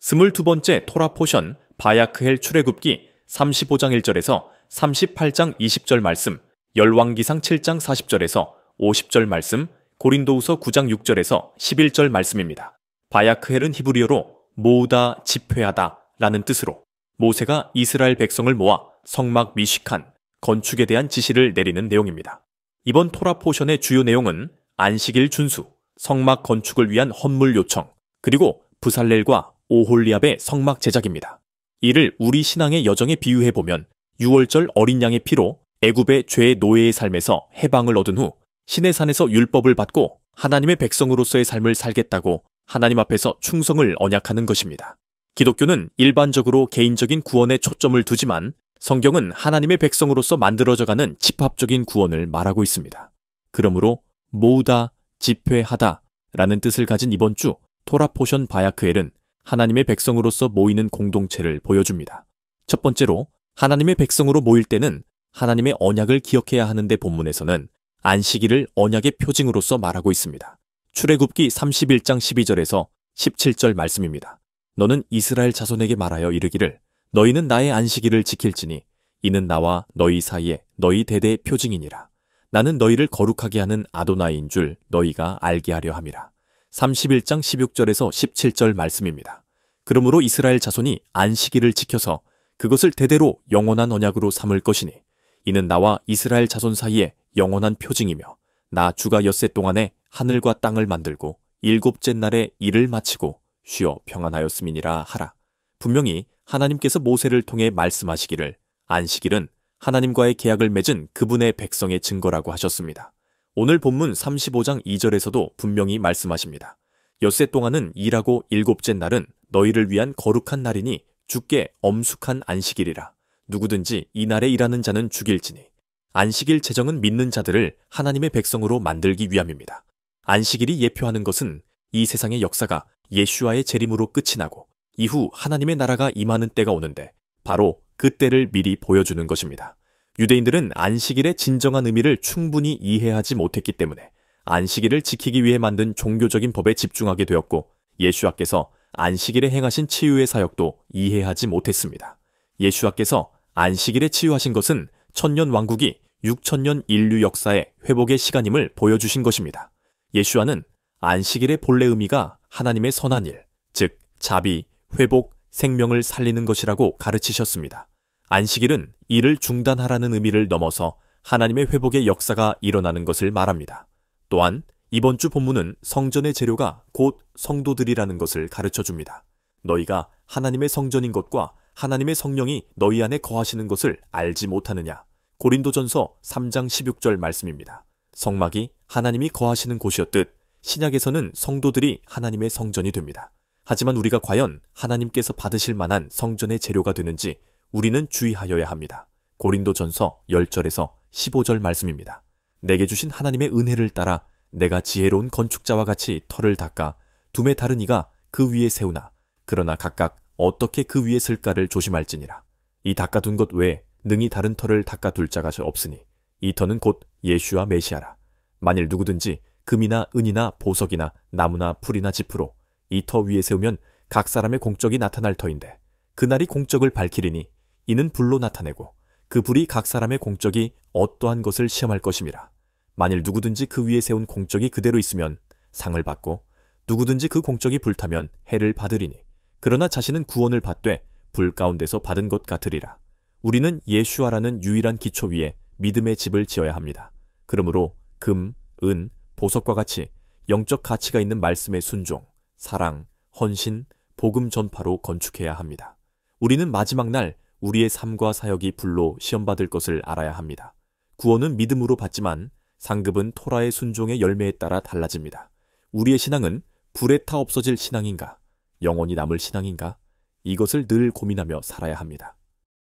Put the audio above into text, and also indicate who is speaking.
Speaker 1: 22번째 토라 포션 바야크헬 출애굽기 35장 1절에서 38장 20절 말씀, 열왕기상 7장 40절에서 50절 말씀, 고린도후서 9장 6절에서 11절 말씀입니다. 바야크헬은 히브리어로 모으다, 집회하다 라는 뜻으로 모세가 이스라엘 백성을 모아 성막 미식한 건축에 대한 지시를 내리는 내용입니다. 이번 토라 포션의 주요 내용은 안식일 준수, 성막 건축을 위한 헌물 요청, 그리고 부살렐과 오홀리압의 성막 제작입니다. 이를 우리 신앙의 여정에 비유해보면 6월절 어린 양의 피로 애굽의 죄의 노예의 삶에서 해방을 얻은 후 시내산에서 율법을 받고 하나님의 백성으로서의 삶을 살겠다고 하나님 앞에서 충성을 언약하는 것입니다. 기독교는 일반적으로 개인적인 구원에 초점을 두지만 성경은 하나님의 백성으로서 만들어져가는 집합적인 구원을 말하고 있습니다. 그러므로 모으다, 집회하다 라는 뜻을 가진 이번 주 토라 포션 바야크헬은 하나님의 백성으로서 모이는 공동체를 보여줍니다. 첫 번째로 하나님의 백성으로 모일 때는 하나님의 언약을 기억해야 하는데 본문에서는 안식일을 언약의 표징으로서 말하고 있습니다. 출애굽기 31장 12절에서 17절 말씀입니다. 너는 이스라엘 자손에게 말하여 이르기를 너희는 나의 안식일을 지킬지니 이는 나와 너희 사이에 너희 대대의 표징이니라. 나는 너희를 거룩하게 하는 아도나이인 줄 너희가 알게 하려 함이라. 31장 16절에서 17절 말씀입니다. 그러므로 이스라엘 자손이 안식일을 지켜서 그것을 대대로 영원한 언약으로 삼을 것이니 이는 나와 이스라엘 자손 사이에 영원한 표징이며 나 주가 엿새 동안에 하늘과 땅을 만들고 일곱째 날에 일을 마치고 쉬어 평안하였음이니라 하라. 분명히 하나님께서 모세를 통해 말씀하시기를 안식일은 하나님과의 계약을 맺은 그분의 백성의 증거라고 하셨습니다. 오늘 본문 35장 2절에서도 분명히 말씀하십니다. 엿새 동안은 일하고 일곱째 날은 너희를 위한 거룩한 날이니 주께 엄숙한 안식일이라. 누구든지 이 날에 일하는 자는 죽일지니. 안식일 제정은 믿는 자들을 하나님의 백성으로 만들기 위함입니다. 안식일이 예표하는 것은 이 세상의 역사가 예수와의 재림으로 끝이 나고 이후 하나님의 나라가 임하는 때가 오는데 바로 그 때를 미리 보여주는 것입니다. 유대인들은 안식일의 진정한 의미를 충분히 이해하지 못했기 때문에 안식일을 지키기 위해 만든 종교적인 법에 집중하게 되었고 예수와께서 안식일에 행하신 치유의 사역도 이해하지 못했습니다. 예수와께서 안식일에 치유하신 것은 천년 왕국이 6천년 인류 역사의 회복의 시간임을 보여주신 것입니다. 예수와는 안식일의 본래 의미가 하나님의 선한 일, 즉 자비, 회복, 생명을 살리는 것이라고 가르치셨습니다. 안식일은 일을 중단하라는 의미를 넘어서 하나님의 회복의 역사가 일어나는 것을 말합니다. 또한 이번 주 본문은 성전의 재료가 곧 성도들이라는 것을 가르쳐줍니다. 너희가 하나님의 성전인 것과 하나님의 성령이 너희 안에 거하시는 것을 알지 못하느냐. 고린도전서 3장 16절 말씀입니다. 성막이 하나님이 거하시는 곳이었듯 신약에서는 성도들이 하나님의 성전이 됩니다. 하지만 우리가 과연 하나님께서 받으실 만한 성전의 재료가 되는지 우리는 주의하여야 합니다. 고린도전서 10절에서 15절 말씀입니다. 내게 주신 하나님의 은혜를 따라 내가 지혜로운 건축자와 같이 터를 닦아 두매 다른 이가 그 위에 세우나 그러나 각각 어떻게 그 위에 쓸까를 조심할지니라. 이 닦아둔 것 외에 능히 다른 터를 닦아둘 자가 없으니 이 터는 곧 예수와 메시아라. 만일 누구든지 금이나 은이나 보석이나 나무나 풀이나 짚으로 이 터 위에 세우면 각 사람의 공적이 나타날 터인데 그날이 공적을 밝히리니 이는 불로 나타내고 그 불이 각 사람의 공적이 어떠한 것을 시험할 것임이라. 만일 누구든지 그 위에 세운 공적이 그대로 있으면 상을 받고 누구든지 그 공적이 불타면 해를 받으리니 그러나 자신은 구원을 받되 불 가운데서 받은 것 같으리라. 우리는 예수와라는 유일한 기초 위에 믿음의 집을 지어야 합니다. 그러므로 금, 은, 보석과 같이 영적 가치가 있는 말씀의 순종, 사랑, 헌신, 복음 전파로 건축해야 합니다. 우리는 마지막 날 우리의 삶과 사역이 불로 시험받을 것을 알아야 합니다. 구원은 믿음으로 받지만 상급은 토라의 순종의 열매에 따라 달라집니다. 우리의 신앙은 불에 타 없어질 신앙인가? 영원히 남을 신앙인가? 이것을 늘 고민하며 살아야 합니다.